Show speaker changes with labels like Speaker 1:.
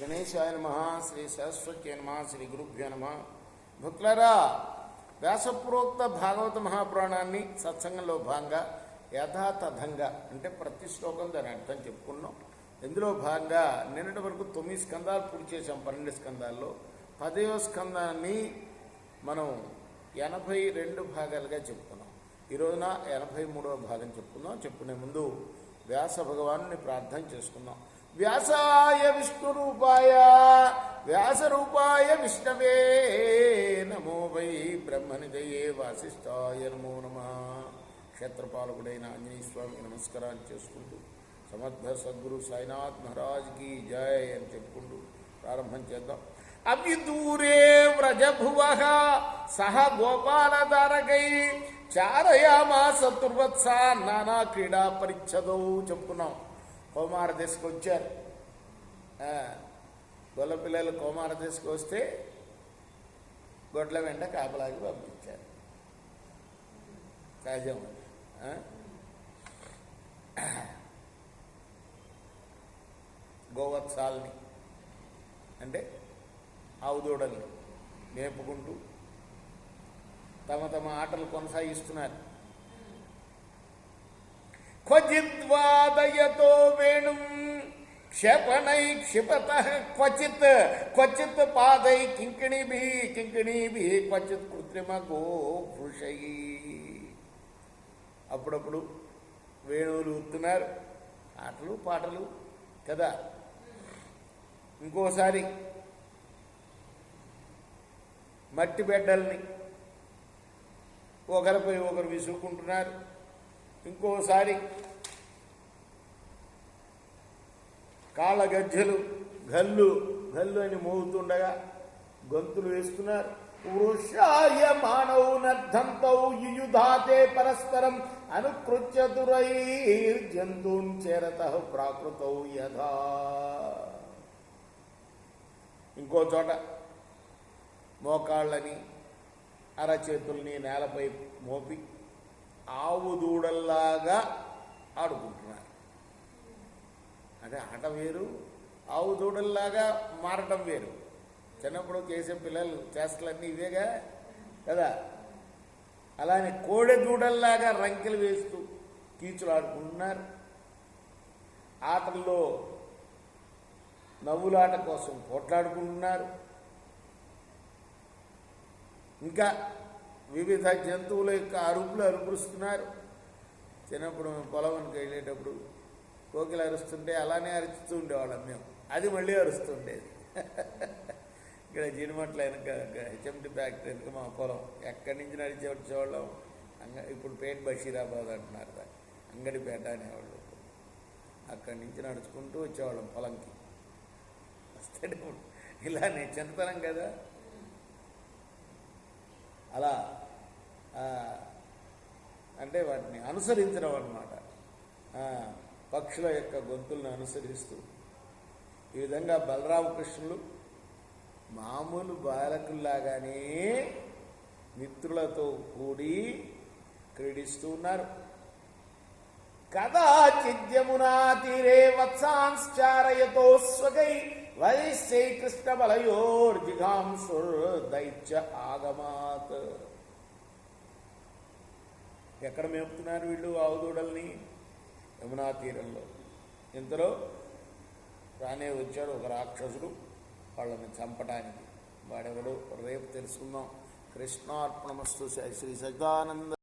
Speaker 1: గణేశాయ నమః, శ్రీ సరస్వత్యై నమః, శ్రీ గురుభ్యో నమః. భక్తులారా, వ్యాసపూర్వోక్త భాగవత మహాపురాణాన్ని సత్సంగంలో భాగంగా యథాతథంగా అంటే ప్రతి శ్లోకం దాని అర్థం చెప్పుకున్నాం. ఇందులో భాగంగా నిన్నటి వరకు 9 స్కందాలు పూర్తి చేసాం. 12 స్కందాల్లో 10వ స్కందాన్ని మనం 82 భాగాలుగా చెప్పుకున్నాం. ఈ రోజున 83వ భాగం చెప్పుకుందాం. చెప్పుకునే ముందు వ్యాస భగవాను ప్రార్థన చేసుకుందాం. వ్యాసాయ విష్ణురూపాయ వ్యాసరూపాయ విష్ణవే నమో వై బ్రహ్మనిదయే వాసిష్ఠాయ నమో నమః. క్షేత్రపాలకుడైన ఆంజనేయ స్వామికి నమస్కారాలు చేసుకుంటూ సమర్థ సద్గురు సాయినాథ్ మహారాజ్కి జయ అని చెప్పుకుంటూ ప్రారంభం చేద్దాం. అవిదూరే వ్రజభువ సహ గోపాలధారకై చారయామాస తుర్వత్స నానా క్రీడా పరిచ్ఛదౌ చెప్పుకున్నాం. కౌమార దశకు వచ్చారు. గొల్ల పిల్లలు కౌమార దశకు వస్తే గొడ్ల వెంట కాపలాకి పంపించారు. సహజం. గోవత్సాలని అంటే ఆవుదూడల్ని మేపుకుంటూ తమ తమ ఆటలు కొనసాగిస్తున్నారు. క్వచిద్వాదయతో వేణుం క్షేపణై క్షిపత క్వచిత్ క్వచిత్ పాదై కింకిణీభి క్వచిత్ కృత్రిమ గోభృషై. అప్పుడప్పుడు వేణువులు ఊతున్నారు, ఆటలు పాటలు కదా. ఇంకోసారి మట్టి బిడ్డల్ని ఒకరిపై ఒకరు విసురుకుంటున్నారు. ఇంకోసారి కాళ్ళ గజ్జలు గల్లు గల్లు అని మోగుతుండగా గొంతులు వేస్తున్నారు. వృషాయ మానవునర్ధంతౌ యుయుధాతే పరస్పరం అనుకృత్యతురైర్జంతూన్ చేరతః ప్రాకృతౌ యథా. ఇంకో చోట మోకాళ్ళని అరచేతుల్ని నేలపై మోపి ఆవు దూడల్లాగా ఆడుకుంటున్నారు. అంటే ఆట వేరు, ఆవు దూడల్లాగా మారటం వేరు. చిన్నప్పుడు చేసే పిల్లలు చేష్టలన్నీ ఇవేగా కదా. అలానే కోడె దూడల్లాగా రంకెలు వేస్తూ కీచులు ఆడుకుంటున్నారు. ఆటల్లో నవ్వులాట కోసం పోట్లాడుకుంటున్నారు. ఇంకా వివిధ జంతువుల యొక్క అరుపులు అరుపురుస్తున్నారు. చిన్నప్పుడు మేము పొలంకి వెళ్ళేటప్పుడు కోకిలు అరుస్తుంటే అలానే అరుస్తూ ఉండేవాళ్ళం మేము. అది మళ్ళీ అరుస్తుండేది. ఇక్కడ జీడిమట్ల వెనక హెచ్ఎండి ఫ్యాక్టరీ వెనుక మా పొలం. ఎక్కడి నుంచి నడిచి వచ్చేవాళ్ళం. ఇప్పుడు పేట్ బషీరాబాద్ అంటున్నారు దాన్ని, అంగడిపేట అనేవాళ్ళు. అక్కడి నుంచి నడుచుకుంటూ వచ్చేవాళ్ళం పొలంకి. వస్తే ఇలానే చిన్నతనం కదా. అలా అంటే వాటిని అనుసరించడం అన్నమాట. పక్షుల యొక్క గొంతులను అనుసరిస్తూ ఈ విధంగా బలరామకృష్ణులు మామూలు బాలకుల్లాగానే మిత్రులతో కూడి క్రీడిస్తూ ఉన్నారు. కదాచిద్యమునా తీరే వత్సాంశ్చారయతో స్వగై వైశ్యై కృష్ణ బలయోర్జిఘాంసుర్దైత్య ఆగమాత్. ఎక్కడ మేపుతున్నారు వీళ్ళు ఆవుదూడల్ని? యమునా తీరంలో. ఇంతలో రానే వచ్చాడు ఒక రాక్షసుడు వాళ్ళని చంపడానికి. వాడెవడు రేపు తెలుసుకుందాం. కృష్ణార్పణమస్తు. శ్రీ సచిదానంద.